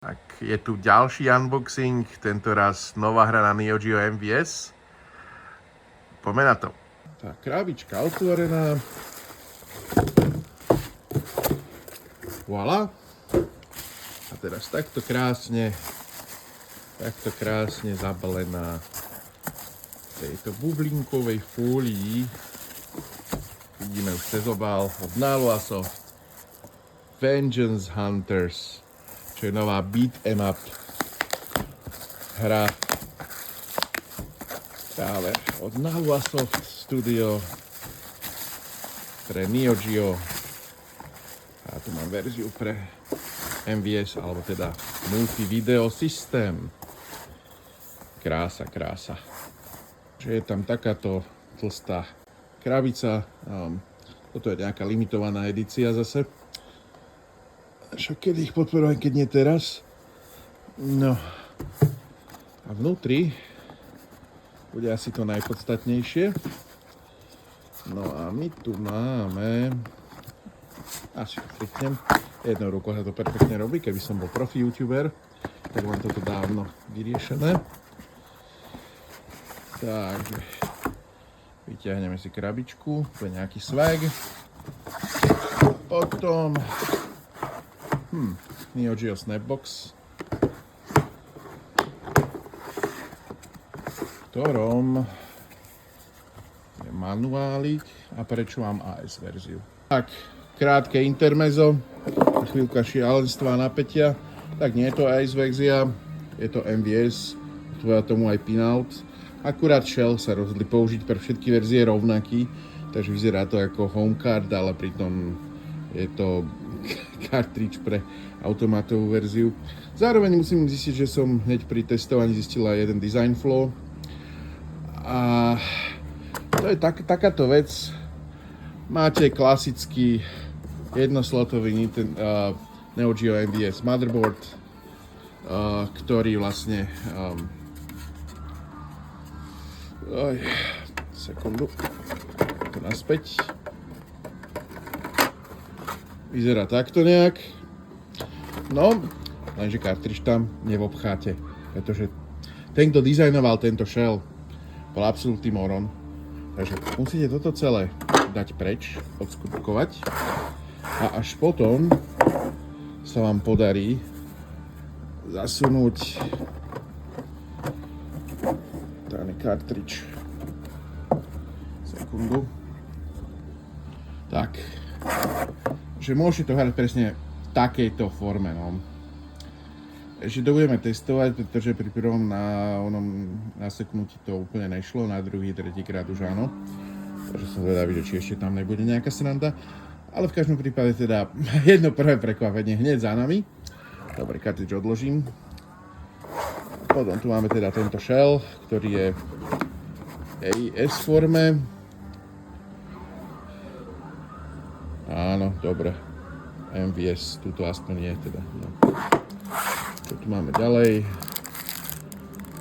Tak je tu ďalší unboxing, tento raz nová hra na Neo Geo MVS. Poďme na to. Tá krabička otvorená. Voilà. A teraz takto krásne zabalená v tejto bublinkovej fólii. Vidíme už cez obal od Nalua Soft Vengeance Hunters, čo je nová beat 'em up hra práve od Nalua Soft Studio pre Neo Geo. A tu mám verziu pre MVS, alebo teda Multi Video System. Krása. Že je tam takáto tlstá krabica. Toto je nejaká limitovaná edícia zase. Však kedy ich podporujem, keď nie teraz. No. A vnútri bude asi to najpodstatnejšie. No a my tu máme... Asi kliknem. Jednou rukou sa to perfektne robí. Keby som bol profi youtuber, tak mám toto dávno vyriešené. Takže vyťahneme si krabičku. To je nejaký swag. Potom Neo Geo Snapbox, v ktorom je manuálik a prečo mám AS verziu. Tak, krátke intermezzo, chvíľka šialenstva a napätia. Tak nie je to AS verzia, je to MVS, odpovedá tomu aj pinout. Akurát shell sa rozhodli použiť pre všetky verzie rovnaký, takže vyzerá to ako home card, ale pritom je to cartridge pre automatovú verziu. Zároveň musím zistiť, že som hneď pri testovaní zistil aj jeden design flaw. A to je takáto vec. Máte klasický jednoslotový Neo Geo MVS motherboard, ktorý vlastne sekundu, to naspäť. Vyzerá takto nejak. No, lenže cartridge tam nevobcháte, pretože ten, kto dizajnoval tento shell, bol absolútny moron. Takže musíte toto celé dať preč, odskutkovať a až potom sa vám podarí zasunúť daný cartridge. Sekundu. Tak. Že môžete to hrať presne v takejto forme, no. Ešte to budeme testovať, pretože pri prvom naseknutí to úplne nešlo, na druhý, tretíkrát už áno. Takže som zvedavý, že či ešte tam nebude nejaká sranda. Ale v každom prípade teda jedno prvé prekvapenie hneď za nami. Dobre, cartridge odložím. Potom tu máme teda tento shell, ktorý je v AES forme. Áno, dobre. MVS, tuto aspoň je teda. No. Čo tu máme ďalej?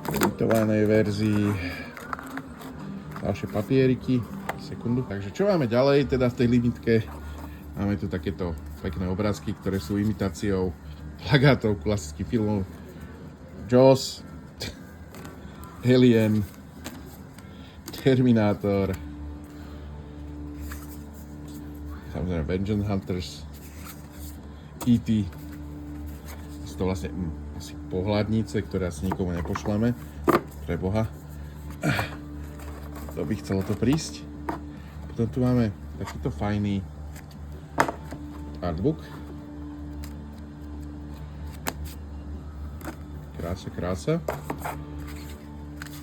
V limitovanej verzii. Ďalšie papieriky. Sekundu. Takže čo máme ďalej, teda v tej limitke? Máme tu takéto pekné obrázky, ktoré sú imitáciou plagátov klasických filmov. Jaws, Alien, Terminator, samozrejme Vengeance Hunters, E.T. Sú to vlastne asi pohľadnice, ktoré asi nikomu nepošleme. Pre Boha. To by chcelo to prísť. Potom tu máme takýto fajný artbook. Krása.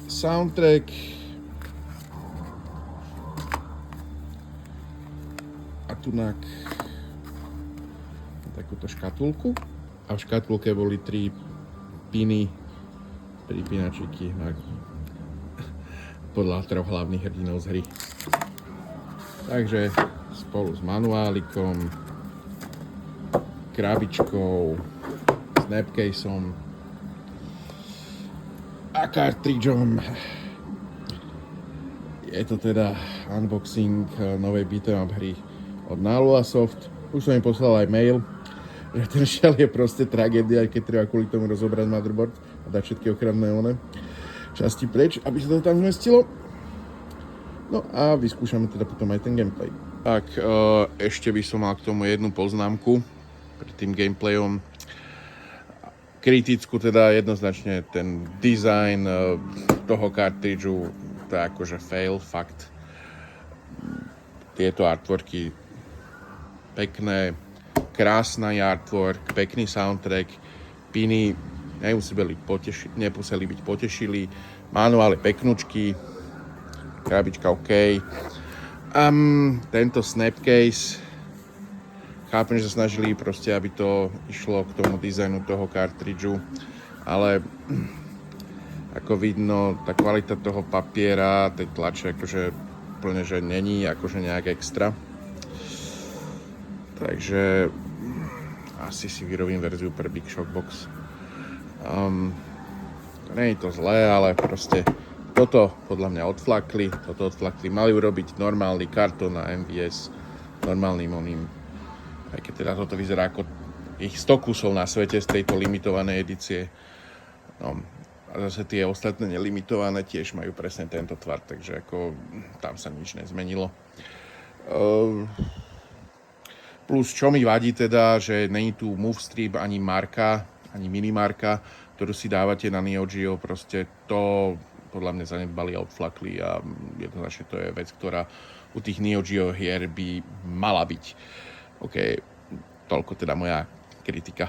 Soundtrack. A tunak takúto škatulku. A v škatulke boli 3 piny, pripínačiky podľa 3 hlavných hrdinov z hry. Takže spolu s manuálikom, krabičkou, snapcaseom a cartridgeom je to teda unboxing novej beat 'em up hry od Nalua Soft. Už som im poslal aj mail. že ten shell je proste tragédia, aj keď treba kvôli tomu rozobrať motherboard a dať všetky ochranné časti preč, aby sa to tam zmestilo. No a vyskúšame teda potom aj ten gameplay. Tak, ešte by som mal k tomu jednu poznámku pred tým gameplayom. Kritickú teda jednoznačne ten design toho kartridžu, to je akože fail, fakt. Tieto artworky pekné, krásny artwork, pekný soundtrack, piny nemuseli byť potešili, manuály peknučky, krabička OK. Tento snapcase, chápem, že sa snažili proste, aby to išlo k tomu dizajnu toho kartridžu, ale ako vidno, tá kvalita toho papiera, tej tlače, akože úplne, že není akože nejak extra. Takže asi si vyrobím verziu pre Big Shock Box. Nie je to zlé, ale proste toto podľa mňa odflakli. Mali urobiť normálny kartón na MVS, normálnym oným. Aj keď teda toto vyzerá ako ich 100 kusov na svete z tejto limitovanej edície. No, a zase tie ostatné nelimitované tiež majú presne tento tvar, takže ako tam sa nič nezmenilo. Plus čo mi vadí teda, že není tu move strip ani marka, ani minimarka, ktorú si dávate na Neo Geo, proste to podľa mňa zanedbali a odflakli a jednoznačne to je vec, ktorá u tých Neo Geo hier by mala byť. OK, toľko teda moja kritika.